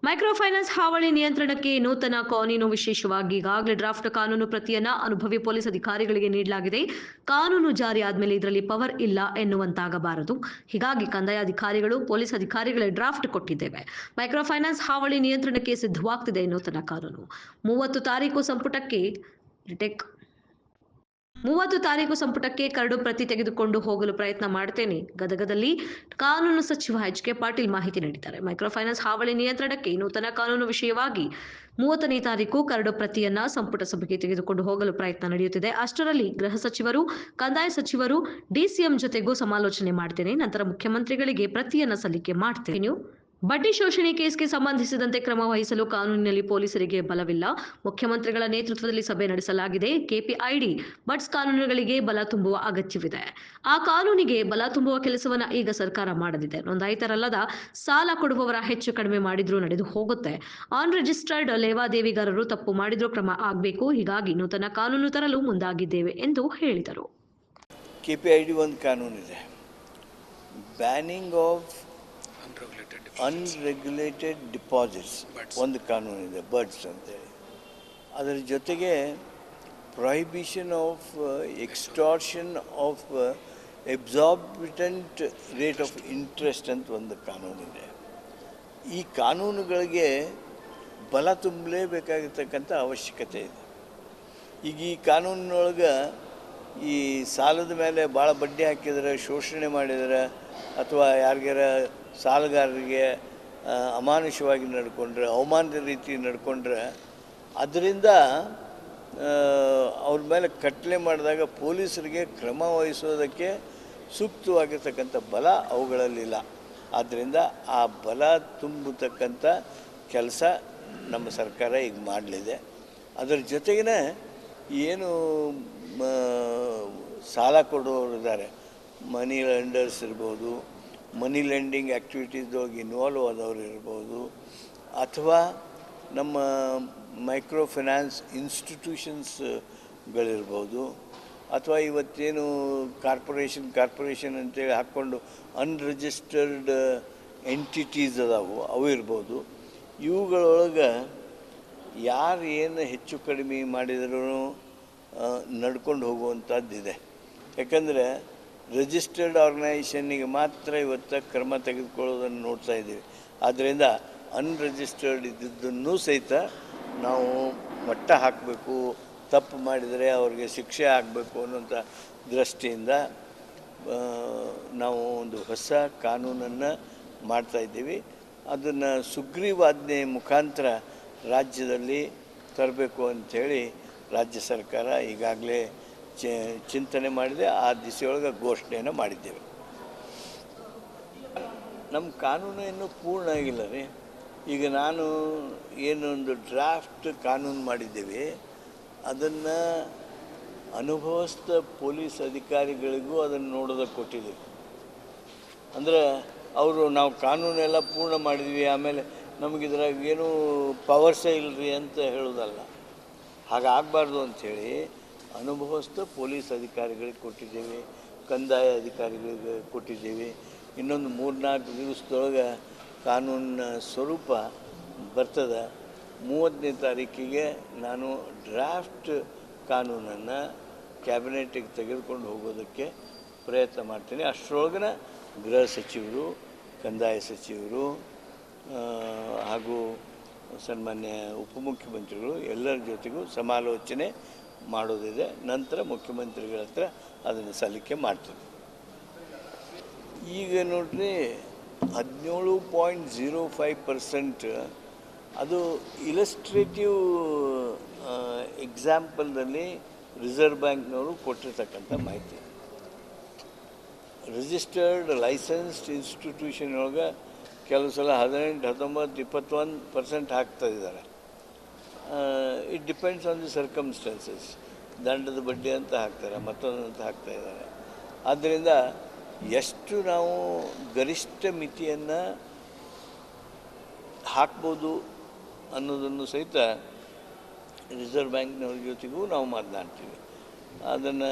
Micro finance ಹಾವಳಿ ನಿಯಂತ್ರಣಕ್ಕೆ ನೂತನ ಕಾನೂನು ವಿಶೇಷವಾಗಿ ಈಗಾಗಲೇ ಡ್ರಾಫ್ಟ್ ಕಾನೂನು ಪ್ರತಿಯನ್ನ ಅನುಭವಿ ಪೊಲೀಸ್ ಅಧಿಕಾರಿಗಳಿಗೆ ನೀಡಲಾಗಿದೆ. ಕಾನೂನು ಜಾರಿ ಆದ್ಮೇಲೆ ಇದರಲ್ಲಿ ಪವರ್ ಇಲ್ಲ ಎನ್ನುವಂತಾಗಬಾರದು. ಹೀಗಾಗಿ ಕಂದಾಯ ಅಧಿಕಾರಿಗಳು ಪೊಲೀಸ್ ಅಧಿಕಾರಿಗಳೇ ಡ್ರಾಫ್ಟ್ ಕೊಟ್ಟಿದ್ದೇವೆ. ಮೈಕ್ರೋ ಫೈನಾನ್ಸ್ ಹಾವಳಿ ನಿಯಂತ್ರಣಕ್ಕೆ ಸಿದ್ಧವಾಗ್ತಿದೆ ನೂತನ ಕಾನೂನು. 30 ತಾರೀಕು ಸಂಪುಟಕ್ಕೆ 30 ತಾರೀಕು ಸಂಪುಟಕ್ಕೆ ಕರಡು ಪ್ರತಿ ತೆಗೆದುಕೊಂಡು ಹೋಗಲು ಪ್ರಯತ್ನ ಮಾಡ್ತೇನೆ. ಗದಗದಲ್ಲಿ ಕಾನೂನು ಸಚಿವ ಎಚ್.ಕೆ. ಪಾಟೀಲ್ ಮಾಹಿತಿ ನೀಡಿದ್ದಾರೆ. ಮೈಕ್ರೋ ಫೈನಾನ್ಸ್ ಹಾವಳಿ ನಿಯಂತ್ರಣಕ್ಕೆ ನೂತನ ಕಾನೂನು ವಿಷಯವಾಗಿ 30ನೇ ತಾರೀಕು ಕರಡು ಪ್ರತಿಯನ್ನ ಸಂಪುಟ ಸಭೆಗೆ ತೆಗೆದುಕೊಂಡು ಹೋಗಲು ಪ್ರಯತ್ನ ನಡೆಯುತ್ತಿದೆ. ಅಷ್ಟರಲ್ಲಿ ಗೃಹ ಸಚಿವರು, ಕಂದಾಯ ಸಚಿವರು, ಡಿಸಿಎಂ ಜೊತೆಗೂ ಸಮಾಲೋಚನೆ ಮಾಡ್ತೇನೆ. ನಂತರ ಮುಖ್ಯಮಂತ್ರಿಗಳಿಗೆ ಪ್ರತಿಯನ್ನ ಸಲ್ಲಿಕೆ ಮಾಡ್ತೇನೆ. ಬಡ್ಡಿ ಶೋಷಣೆ ಕೇಸ್ಗೆ ಸಂಬಂಧಿಸಿದಂತೆ ಕ್ರಮ ವಹಿಸಲು ಕಾನೂನಿನಲ್ಲಿ ಪೊಲೀಸರಿಗೆ ಬಲವಿಲ್ಲ. ಮುಖ್ಯಮಂತ್ರಿಗಳ ನೇತೃತ್ವದಲ್ಲಿ ಸಭೆ ನಡೆಸಲಾಗಿದೆ. ಕೆಪಿಐಡಿ ಬಡ್ಸ್ ಕಾನೂನುಗಳಿಗೆ ಬಲ ತುಂಬುವ ಅಗತ್ಯವಿದೆ. ಆ ಕಾನೂನಿಗೆ ಬಲ ತುಂಬುವ ಕೆಲಸವನ್ನ ಈಗ ಸರ್ಕಾರ ಮಾಡಲಿದೆ. ನೋಂದಾಯಿತರಲ್ಲದ ಸಾಲ ಕೊಡುವವರ ಹೆಚ್ಚು ಕಡಿಮೆ ಮಾಡಿದ್ರೂ ನಡೆದು ಹೋಗುತ್ತೆ. ಆನ್ ರಿಜಿಸ್ಟರ್ಡ್ ಲೇವಾದೇವಿಗಾರರು ತಪ್ಪು ಮಾಡಿದ್ರೂ ಕ್ರಮ ಆಗಬೇಕು. ಹೀಗಾಗಿ ನೂತನ ಕಾನೂನು ತರಲು ಮುಂದಾಗಿದ್ದೇವೆ ಎಂದು ಹೇಳಿದರು. ಕೆಪಿಐಡಿ ಒಂದು ಕಾನೂನಿದೆ, ಬ್ಯಾನಿಂಗ್ ಆಫ್ ಅನ್ರೆಗ್ಯುಲೇಟೆಡ್ ಡಿಪಾಸಿಟ್ಸ್ ಒಂದು ಕಾನೂನಿದೆ, ಬಡ್ಸ್ ಅಂತೇಳಿ. ಅದರ ಜೊತೆಗೆ prohibition of extortion of exorbitant rate of interest ಅಂತ ಒಂದು ಕಾನೂನಿದೆ. ಈ ಕಾನೂನುಗಳಿಗೆ ಬಲ ತುಂಬಲೇಬೇಕಾಗಿರ್ತಕ್ಕಂಥ ಅವಶ್ಯಕತೆ ಇದೆ. ಈಗ ಈ ಕಾನೂನಿನೊಳಗೆ ಈ ಸಾಲದ ಮೇಲೆ ಭಾಳ ಬಡ್ಡಿ ಹಾಕಿದರೆ, ಶೋಷಣೆ ಮಾಡಿದರೆ, ಅಥವಾ ಯಾರಿಗಾರ ಸಾಲಗಾರರಿಗೆ ಅಮಾನುಷವಾಗಿ ನಡ್ಕೊಂಡ್ರೆ, ಅವಮಾನದ ರೀತಿ ನಡ್ಕೊಂಡ್ರೆ, ಅದರಿಂದ ಅವ್ರ ಮೇಲೆ ಕಟ್ಟಲೆ ಮಾಡಿದಾಗ ಪೊಲೀಸರಿಗೆ ಕ್ರಮ ವಹಿಸೋದಕ್ಕೆ ಸೂಕ್ತವಾಗಿರ್ತಕ್ಕಂಥ ಬಲ ಅವುಗಳಲ್ಲಿಲ್ಲ. ಆದ್ದರಿಂದ ಆ ಬಲ ತುಂಬತಕ್ಕಂಥ ಕೆಲಸ ನಮ್ಮ ಸರ್ಕಾರ ಈಗ ಮಾಡಲಿದೆ. ಅದರ ಜೊತೆಗೇ ಏನು ಸಾಲ ಕೊಡೋರಿದ್ದಾರೆ, ಮನಿ ಲೆಂಡರ್ಸ್ ಇರ್ಬೋದು, ಮನಿ ಲೆಂಡಿಂಗ್ ಆ್ಯಕ್ಟಿವಿಟೀಸ್ದೊಳಗೆ ಇನ್ವಾಲ್ವ್ ಆದವರು ಇರ್ಬೋದು, ಅಥವಾ ನಮ್ಮ ಮೈಕ್ರೋ ಫೈನಾನ್ಸ್ ಇನ್ಸ್ಟಿಟ್ಯೂಷನ್ಸ್ಗಳಿರ್ಬೋದು, ಅಥವಾ ಇವತ್ತೇನು ಕಾರ್ಪೊರೇಷನ್ ಅಂತೇಳಿ ಹಾಕ್ಕೊಂಡು ಅನ್ರಿಜಿಸ್ಟರ್ಡ್ ಎಂಟಿಟೀಸ್ ಅವು ಇರ್ಬೋದು. ಇವುಗಳೊಳಗೆ ಯಾರು ಏನು ಹೆಚ್ಚು ಕಡಿಮೆ ಮಾಡಿದರೂ ನಡ್ಕೊಂಡು ಹೋಗುವಂಥದ್ದಿದೆ. ಯಾಕಂದರೆ ರಿಜಿಸ್ಟರ್ಡ್ ಆರ್ಗನೈಜೇಷನ್ನಿಗೆ ಮಾತ್ರ ಇವತ್ತು ಕ್ರಮ ತೆಗೆದುಕೊಳ್ಳೋದನ್ನು ನೋಡ್ತಾ ಇದ್ದೀವಿ. ಆದ್ದರಿಂದ ಅನ್ರಿಜಿಸ್ಟರ್ಡ್ ಇದ್ದದ್ದನ್ನು ಸಹಿತ ನಾವು ಮಟ್ಟ ಹಾಕಬೇಕು, ತಪ್ಪು ಮಾಡಿದರೆ ಅವ್ರಿಗೆ ಶಿಕ್ಷೆ ಆಗಬೇಕು ಅನ್ನೋಂಥ ದೃಷ್ಟಿಯಿಂದ ನಾವು ಒಂದು ಹೊಸ ಕಾನೂನನ್ನು ಮಾಡ್ತಾಯಿದ್ದೀವಿ. ಅದನ್ನು ಸುಗ್ರೀವಾಜ್ಞೆ ಮುಖಾಂತರ ರಾಜ್ಯದಲ್ಲಿ ತರಬೇಕು ಅಂಥೇಳಿ ರಾಜ್ಯ ಸರ್ಕಾರ ಈಗಾಗಲೇ ಚಿಂತನೆ ಮಾಡಿದೆ. ಆ ದಿಸೆಯೊಳಗೆ ಘೋಷಣೆಯನ್ನು ಮಾಡಿದ್ದೇವೆ. ನಮ್ಮ ಕಾನೂನು ಇನ್ನೂ ಪೂರ್ಣ ಆಗಿಲ್ಲ ರೀ. ಈಗ ನಾನು ಏನೊಂದು ಡ್ರಾಫ್ಟ್ ಕಾನೂನು ಮಾಡಿದ್ದೇವೆ, ಅದನ್ನು ಅನುಭವಸ್ಥ ಪೊಲೀಸ್ ಅಧಿಕಾರಿಗಳಿಗೂ ಅದನ್ನು ನೋಡೋದಕ್ಕೆ ಕೊಟ್ಟಿದ್ದೀವಿ. ಅಂದರೆ ಅವರು ನಾವು ಕಾನೂನೆಲ್ಲ ಪೂರ್ಣ ಮಾಡಿದ್ವಿ, ಆಮೇಲೆ ನಮಗಿದ್ರಾಗ ಏನೂ ಪವರ್ಸೇ ಇಲ್ಲರಿ ಅಂತ ಹೇಳೋದಲ್ಲ. ಹಾಗಾಗಬಾರ್ದು ಅಂಥೇಳಿ ಅನುಭವಸ್ಥ ಪೊಲೀಸ್ ಅಧಿಕಾರಿಗಳಿಗೆ ಕೊಟ್ಟಿದ್ದೇವೆ, ಕಂದಾಯ ಅಧಿಕಾರಿಗಳಿಗೆ ಕೊಟ್ಟಿದ್ದೇವೆ. ಇನ್ನೊಂದು 3-4 ದಿವಸದೊಳಗೆ ಕಾನೂನಿನ ಸ್ವರೂಪ ಬರ್ತದೆ. 30ನೇ ತಾರೀಕಿಗೆ ನಾನು ಡ್ರಾಫ್ಟ್ ಕಾನೂನನ್ನು ಕ್ಯಾಬಿನೆಟಿಗೆ ತೆಗೆದುಕೊಂಡು ಹೋಗೋದಕ್ಕೆ ಪ್ರಯತ್ನ ಮಾಡ್ತೀನಿ. ಅಷ್ಟರೊಳಗನ ಗೃಹ ಸಚಿವರು, ಕಂದಾಯ ಸಚಿವರು ಹಾಗೂ ಸನ್ಮಾನ್ಯ ಉಪಮುಖ್ಯಮಂತ್ರಿಗಳು ಎಲ್ಲರ ಜೊತೆಗೂ ಸಮಾಲೋಚನೆ ಮಾಡೋದಿದೆ. ನಂತರ ಮುಖ್ಯಮಂತ್ರಿಗಳ ಹತ್ರ ಅದನ್ನು ಸಲ್ಲಿಕೆ ಮಾಡ್ತೀವಿ. ಈಗ ನೋಡ್ರಿ 17.05% ಅದು ಇಲಸ್ಟ್ರೇಟಿವ್ ಎಕ್ಸಾಂಪಲ್ದಲ್ಲಿ ರಿಸರ್ವ್ ಬ್ಯಾಂಕ್ನವರು ಕೊಟ್ಟಿರ್ತಕ್ಕಂಥ ಮಾಹಿತಿ. ರಿಜಿಸ್ಟರ್ಡ್ ಲೈಸೆನ್ಸ್ಡ್ ಇನ್ಸ್ಟಿಟ್ಯೂಷನ್ ಒಳಗೆ ಕೆಲವು ಸಲ 18, 19, 21% ಹಾಕ್ತಾ ಇದ್ದಾರೆ. It depends on the circumstances. ದಂಡದ ಬಡ್ಡಿ ಅಂತ ಹಾಕ್ತಾರೆ, ಮತ್ತೊಂದು ಅಂತ ಹಾಕ್ತಾಯಿದ್ದಾರೆ. ಆದ್ದರಿಂದ ಎಷ್ಟು ನಾವು ಗರಿಷ್ಠ ಮಿತಿಯನ್ನು ಹಾಕ್ಬೋದು ಅನ್ನೋದನ್ನು ಸಹಿತ ರಿಸರ್ವ್ ಬ್ಯಾಂಕ್ನವ್ರ ಜೊತೆಗೂ ನಾವು ಮಾತನಾಡ್ತೀವಿ. ಅದನ್ನು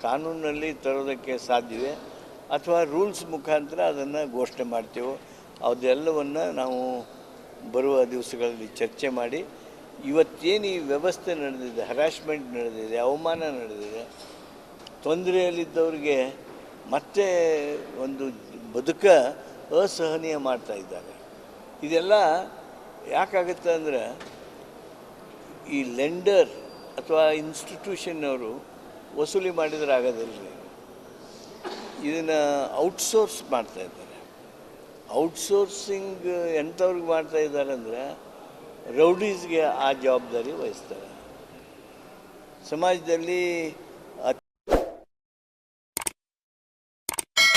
ಕಾನೂನಲ್ಲಿ ತರೋದಕ್ಕೆ ಸಾಧ್ಯವೇ ಅಥವಾ ರೂಲ್ಸ್ ಮುಖಾಂತರ ಅದನ್ನು ಘೋಷಣೆ ಮಾಡ್ತೇವೆ. ಅದೆಲ್ಲವನ್ನು ನಾವು ಬರುವ ದಿವಸಗಳಲ್ಲಿ ಚರ್ಚೆ ಮಾಡಿ ಇವತ್ತೇನು ಈ ವ್ಯವಸ್ಥೆ ನಡೆದಿದೆ, ಹರಾಸ್ಮೆಂಟ್ ನಡೆದಿದೆ, ಅವಮಾನ ನಡೆದಿದೆ, ತೊಂದರೆಯಲ್ಲಿದ್ದವ್ರಿಗೆ ಮತ್ತೆ ಒಂದು ಬದುಕ ಅಸಹನೀಯ ಮಾಡ್ತಾ ಇದ್ದಾರೆ. ಇದೆಲ್ಲ ಯಾಕಾಗುತ್ತೆ ಅಂದರೆ ಈ ಲೆಂಡರ್ ಅಥವಾ ಇನ್ಸ್ಟಿಟ್ಯೂಷನ್ನವರು ವಸೂಲಿ ಮಾಡಿದ್ರೆ ಆಗೋದಿಲ್ಲ ರೀ. ಇದನ್ನು ಔಟ್ಸೋರ್ಸ್ ಮಾಡ್ತಾ ಇದ್ದಾರೆ. ಔಟ್ಸೋರ್ಸಿಂಗ್ ಎಂಥವ್ರಿಗೆ ಮಾಡ್ತಾ ಇದ್ದಾರೆ ಅಂದರೆ ರೌಡೀಸ್ಗೆ ಆ ಜವಾಬ್ದಾರಿ ವಹಿಸ್ತಾರೆ. ಸಮಾಜದಲ್ಲಿ